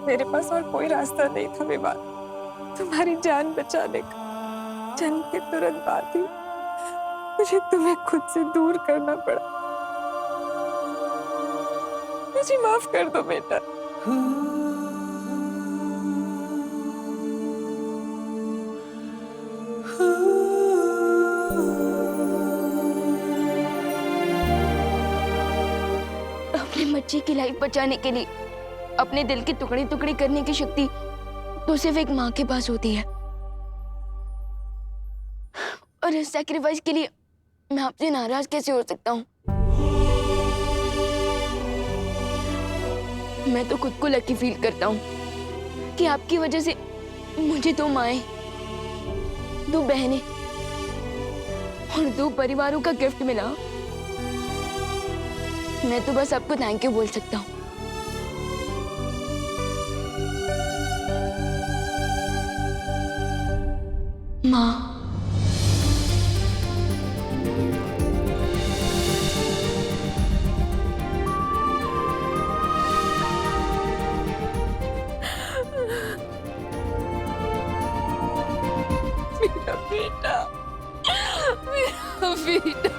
मेरे पास और कोई रास्ता नहीं था विवान, तुम्हारी जान बचाने का। जन्म के तुरंत बाद ही मुझे तुम्हें खुद से दूर करना पड़ा। मुझे माफ कर दो बेटा। अपने बच्चे की लाइफ बचाने के लिए अपने दिल की टुकड़ी टुकड़ी करने की शक्ति तो सिर्फ एक माँ के पास होती है। और इस सैक्रिफाइस के लिए मैं आपसे नाराज कैसे हो सकता हूँ? मैं तो खुद को लकी फील करता हूँ कि आपकी वजह से मुझे 2 माएं, 2 बहनें और 2 परिवारों का गिफ्ट मिला। मैं तो बस आपको थैंक यू बोल सकता हूँ। माँ, मेरा बेटा, मेरा बेटा।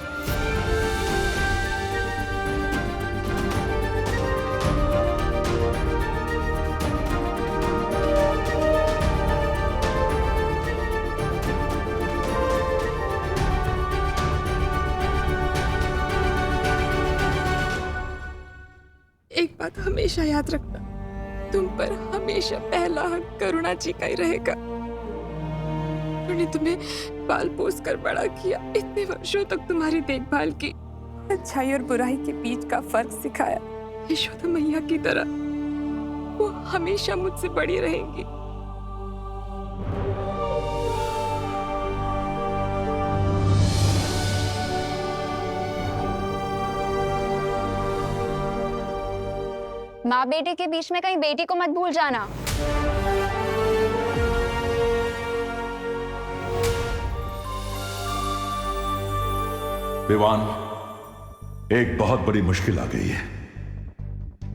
एक बात हमेशा याद रखना, तुम पर हमेशा पहला हक करुणा जी का ही रहेगा। उन्होंने तुम्हें पाल पोस कर बड़ा किया, इतने वर्षों तक तुम्हारी देखभाल की, अच्छाई और बुराई के बीच का फर्क सिखाया। यशोदा मैया की तरह वो हमेशा मुझसे बड़ी रहेंगी। माँ बेटे के बीच में कहीं बेटी को मत भूल जाना। विवान, एक बहुत बड़ी मुश्किल आ गई है।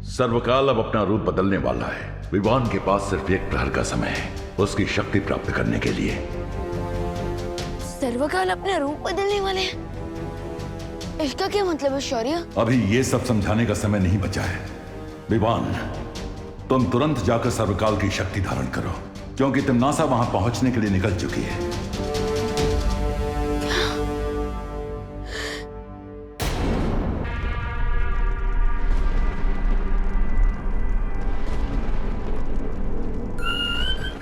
सर्वकाल अब अपना रूप बदलने वाला है। विवान के पास सिर्फ 1 प्रहर का समय है उसकी शक्ति प्राप्त करने के लिए। सर्वकाल अपना रूप बदलने वाले हैं? इसका क्या मतलब है शौर्य? अभी ये सब समझाने का समय नहीं बचा है। विवान, तुम तुरंत जाकर सर्वकाल की शक्ति धारण करो, क्योंकि तिम्नासा वहां पहुंचने के लिए निकल चुकी है।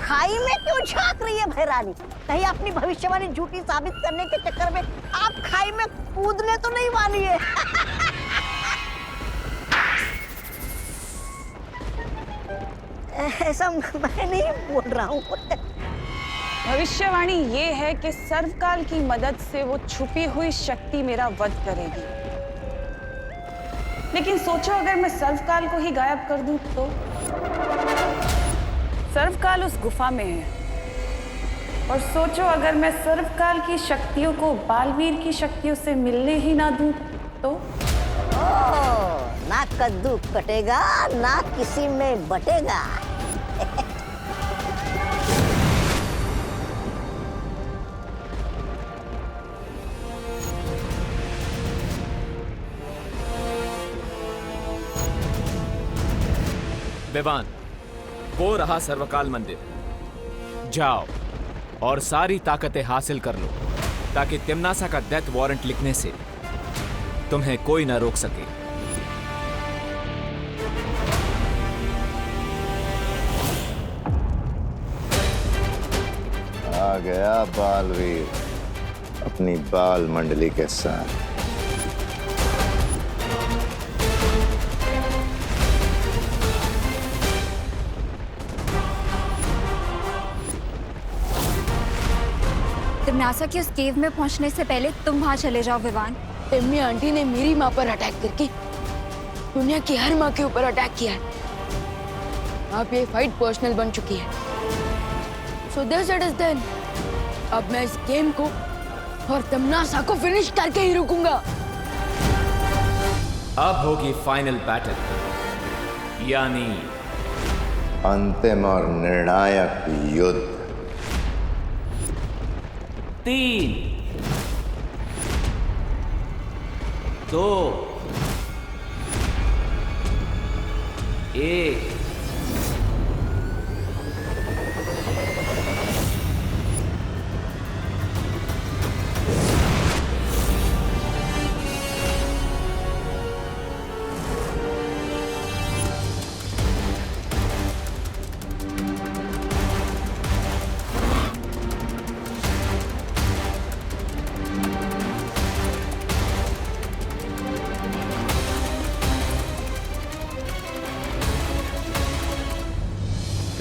खाई में क्यों झांक रही है भैरानी? कहीं अपनी भविष्यवाणी झूठी साबित करने के चक्कर में आप खाई में कूदने तो नहीं वाली है? ऐसा मैं नहीं बोल रहा हूँ। भविष्यवाणी ये है कि सर्वकाल की मदद से वो छुपी हुई शक्ति मेरा वध करेगी। लेकिन सोचो अगर मैं सर्वकाल को ही गायब कर दूं तो? सर्वकाल उस गुफा में है। और सोचो अगर मैं सर्वकाल की शक्तियों को बालवीर की शक्तियों से मिलने ही ना दूं तो? ना कद्दू कटेगा ना किसी में बटेगा। विवान, वो रहा सर्वकाल मंदिर। जाओ और सारी ताकतें हासिल कर लो ताकि तिम्नासा का डेथ वारंट लिखने से तुम्हें कोई ना रोक सके। आ गया बालवीर अपनी बाल मंडली के साथ। तिम्नासा की उस केव में पहुंचने से पहले तुम वहां चले जाओ विवान। तिम्मी आंटी ने मेरी माँ पर अटैक करके दुनिया की हर माँ के ऊपर अटैक किया है। अब ये फाइट पर्सनल बन चुकी है। So this it is then. अब मैं इस गेम को और तिम्नासा को फिनिश करके ही रुकूंगा। अब होगी फाइनल बैटल, यानी अंतिम और निर्णायक युद्ध। 3, 2, 1।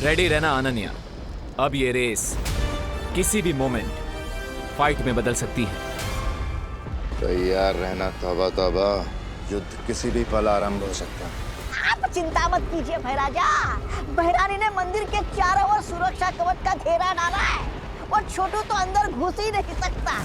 रेडी रहना अनन्या। अब ये रेस किसी भी मोमेंट फाइट में बदल सकती है। तैयार रहना तौबा तौबा, युद्ध किसी भी पल आरंभ हो सकता है। आप चिंता मत कीजिए भैराजा, बहरानी ने मंदिर के चारों ओर सुरक्षा कवच का घेरा डाला है और छोटू तो अंदर घुस ही नहीं सकता।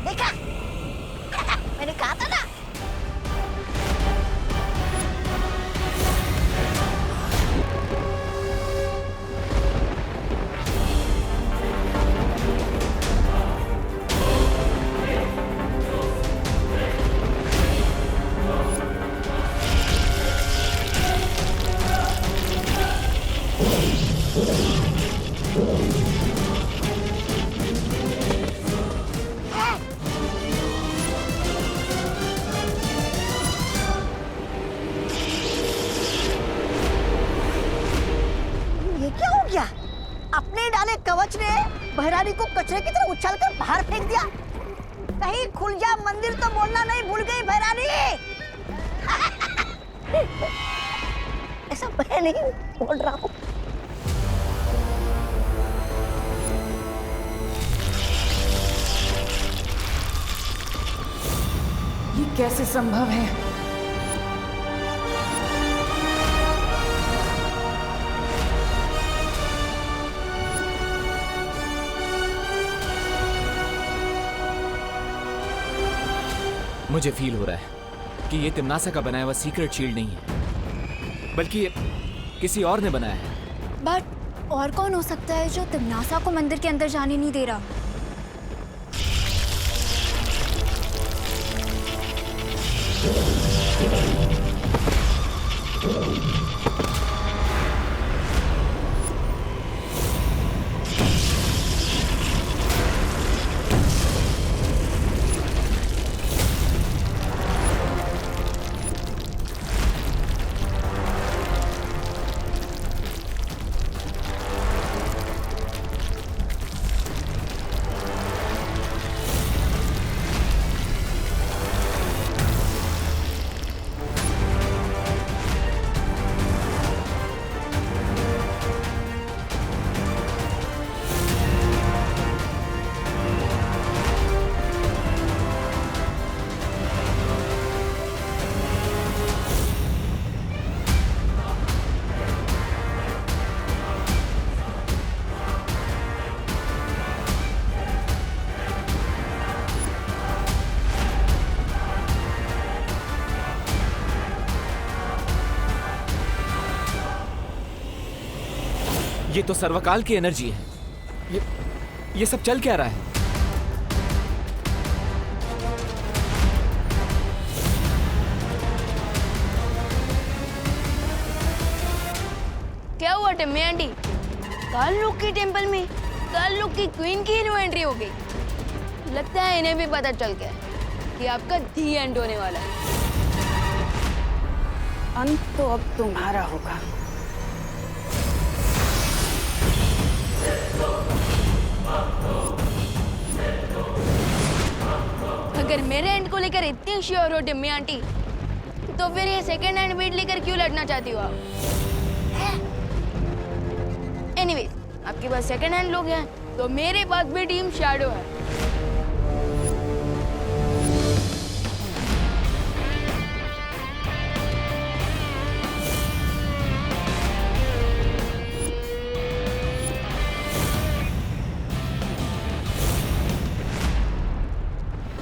देखा मैंने कहा था ना। ये क्या हो गया? अपने डाले कवच ने बहरानी को कचरे की तरह उछालकर बाहर फेंक दिया। कहीं खुल जा मंदिर तो बोलना नहीं भूल गई बहरानी। ऐसा मैं नहीं बोल रहा हूँ। ये कैसे संभव है? मुझे फील हो रहा है कि ये तिमनासा का बनाया हुआ सीक्रेट शील्ड नहीं है, बल्कि ये किसी और ने बनाया है। बट और कौन हो सकता है जो तिमनासा को मंदिर के अंदर जाने नहीं दे रहा? ये तो सर्वकाल की एनर्जी है। ये सब चल क्या रहा है? क्या हुआ टिम्मी आंटी? काल लोक के टेंपल में काल लोक की क्वीन की न्यू एंट्री हो गई। लगता है इन्हें भी पता चल गया कि आपका दी एंड होने वाला है। अंत तो अब तुम्हारा होगा। अगर मेरे एंड को लेकर इतनी श्योर हो टिम्मी आंटी, तो फिर ये सेकंड हैंड बीट लेकर क्यों लड़ना चाहती हो आप? एनीवेज, आपके पास सेकंड हैंड लोग हैं तो मेरे पास भी टीम शैडो है।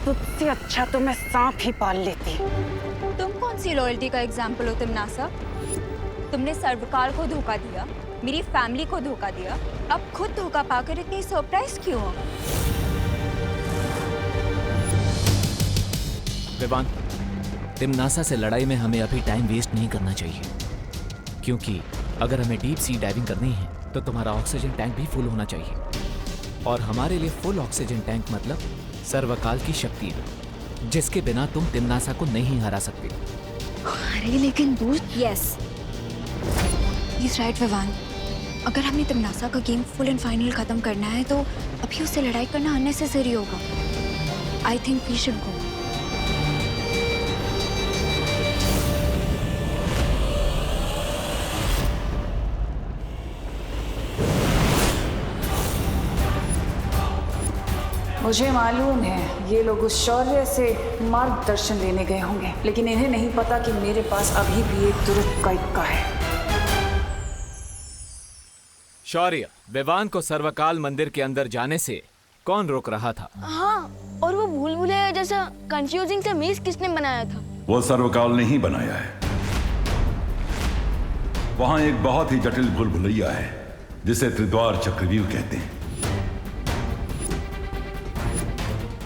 तुझसे अच्छा तो मैं सांप ही पाल लेती। तुम कौन सी लॉयल्टी का एग्जाम्पल हो तिमनासा? तुमने सर्वकाल को धोखा दिया, मेरी फैमिली को धोखा दिया, अब खुद धोखा पाकर इतनी सरप्राइज क्यों हो? विवान, तिमनासा से लड़ाई में हमें अभी टाइम वेस्ट नहीं करना चाहिए, क्योंकि अगर हमें डीप सी डाइविंग करनी है तो तुम्हारा ऑक्सीजन टैंक भी फुल होना चाहिए। और हमारे लिए फुल ऑक्सीजन टैंक मतलब सर्वकाल की शक्ति, जिसके बिना तुम तिमनासा को नहीं हरा सकते। अरे लेकिन दोस्त, यस इज राइट विवान, अगर हमें तिमनासा का गेम फुल एंड फाइनल खत्म करना है तो अभी उससे लड़ाई करना अननेसेसरी होगा। I think we should go. मुझे मालूम है ये लोग उस शौर्य से मार्गदर्शन लेने गए होंगे, लेकिन इन्हें नहीं पता कि मेरे पास अभी भी एक तुरंत का इक्का है। शौर्य, विवान को सर्वकाल मंदिर के अंदर जाने से कौन रोक रहा था? हाँ, और वो भूल भुलैया जैसा कंफ्यूजिंग सा मेज किसने बनाया था? वो सर्वकाल ने ही बनाया है। वहां एक बहुत ही जटिल भूल भुलैया है जिसे त्रिद्वार चक्रव्यूह कहते हैं।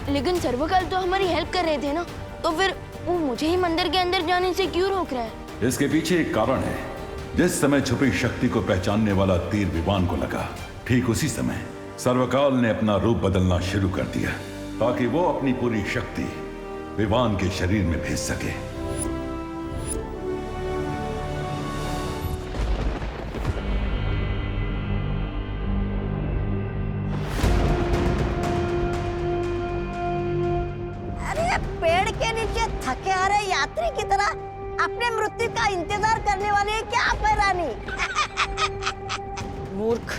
लेकिन सर्वकाल तो हमारी हेल्प कर रहे थे ना, तो फिर वो मुझे ही मंदिर के अंदर जाने से क्यों रोक रहा है? इसके पीछे एक कारण है। जिस समय छुपी शक्ति को पहचानने वाला तीर विवान को लगा, ठीक उसी समय सर्वकाल ने अपना रूप बदलना शुरू कर दिया ताकि वो अपनी पूरी शक्ति विवान के शरीर में भेज सके। अरे पेड़ के नीचे थके आ रहे यात्री की तरह अपने मृत्यु का इंतजार करने वाले हैं क्या आप, रानी? मूर्ख,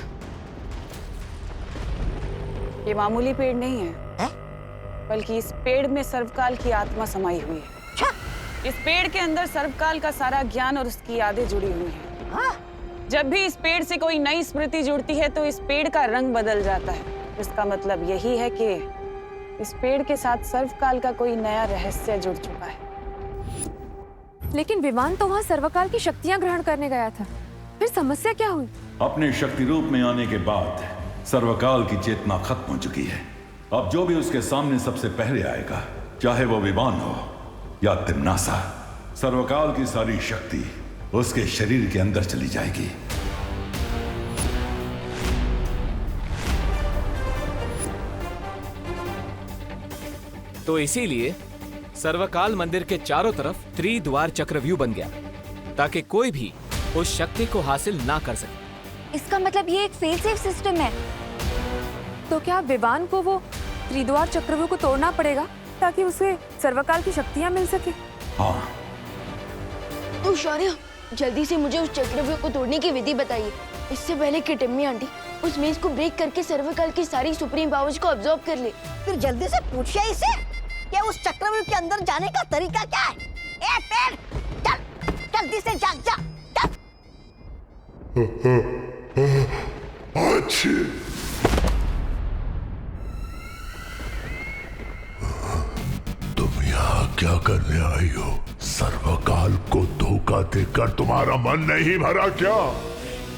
ये मामूली पेड़ नहीं है, बल्कि इस पेड़ में सर्वकाल की आत्मा समाई हुई है। इस पेड़ के अंदर सर्वकाल का सारा ज्ञान और उसकी यादें जुड़ी हुई हैं। जब भी इस पेड़ से कोई नई स्मृति जुड़ती है तो इस पेड़ का रंग बदल जाता है। इसका मतलब यही है कि इस पेड़ के साथ सर्वकाल का कोई नया रहस्य जुड़ चुका है। लेकिन विवान तो वहाँ सर्वकाल की शक्तियाँ ग्रहण करने गया था, फिर समस्या क्या हुई? अपने शक्ति रूप में आने के बाद सर्वकाल की चेतना खत्म हो चुकी है। अब जो भी उसके सामने सबसे पहले आएगा, चाहे वो विवान हो या तिमनासा, सर्वकाल की सारी शक्ति उसके शरीर के अंदर चली जाएगी। तो इसीलिए सर्वकाल मंदिर के चारों तरफ त्रिद्वार चक्रव्यूह बन गया ताकि कोई भी उस शक्ति को हासिल ना कर सके। इसका मतलब ये एक फेल सेफ सिस्टम है। तो क्या विवान को वो त्रिद्वार चक्रव्यूह को तोड़ना पड़ेगा ताकि उसे सर्वकाल की शक्तियाँ मिल सके? हाँ। तो शौर्य, जल्दी से मुझे उस चक्रव्यूह को तोड़ने की विधि बताइए, इससे पहले कि टिम्मी आंटी उस मेज को ब्रेक करके सर्वकाल की सारी सुप्रीम पावर्स को अब्सॉर्ब कर ले। फिर जल्दी से पूछिए इसे कि उस चक्रव्यूह के अंदर जाने का तरीका क्या है। ए पेड़, चल जल्दी से जाग जा, चल। अच्छी। तुम यहाँ क्या करने आई हो? सर्वकाल को धोखा देकर तुम्हारा मन नहीं भरा क्या?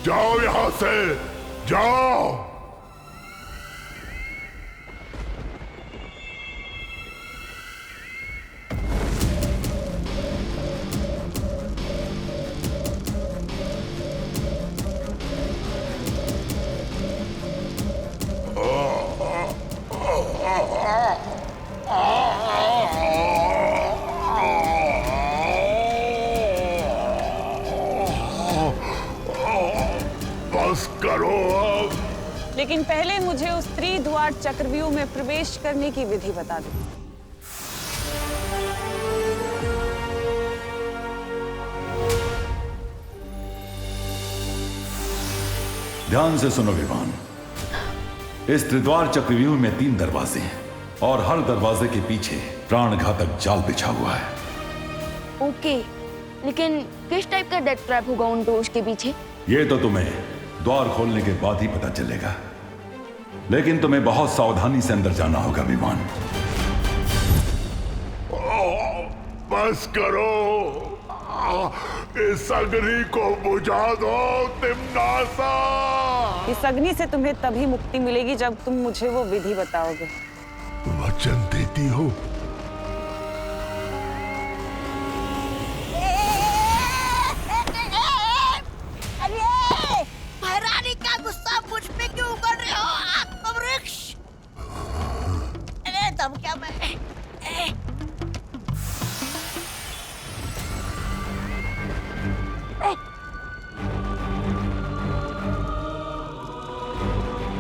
जाओ यहाँ से, जाओ। बस करो अब। लेकिन पहले मुझे उस त्रिद्वार चक्रव्यूह में प्रवेश करने की विधि बता दो। ध्यान से सुनो विवान, इस त्रिद्वार चक्रव्यूह में 3 दरवाजे हैं और हर दरवाजे के पीछे प्राणघातक जाल बिछा हुआ है। ओके, लेकिन किस टाइप का डेथ ट्रैप होगा उन डोर्स के पीछे? ये तो तुम्हें द्वार खोलने के बाद ही पता चलेगा, लेकिन तुम्हें बहुत सावधानी से अंदर जाना होगा विमान। बस करो, इस अग्नि को बुझा दो तिम्नासा। इस अग्नि से तुम्हें तभी मुक्ति मिलेगी जब तुम मुझे वो विधि बताओगे। वचन देती हो? अरे महारानी का गुस्सा मुझ पे क्यों उगल रहे हो आत्मवृक्ष? अरे तब क्या मैं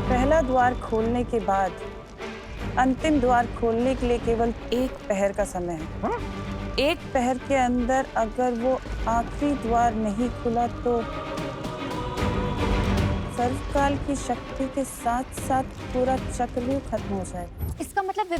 पहला द्वार खोलने के बाद अंतिम द्वार खोलने के लिए केवल 1 पहर का समय है। 1 पहर के अंदर अगर वो आखिरी द्वार नहीं खुला तो सर्वकाल की शक्ति के साथ साथ पूरा चक्रव्यूह खत्म हो जाएगा। इसका मतलब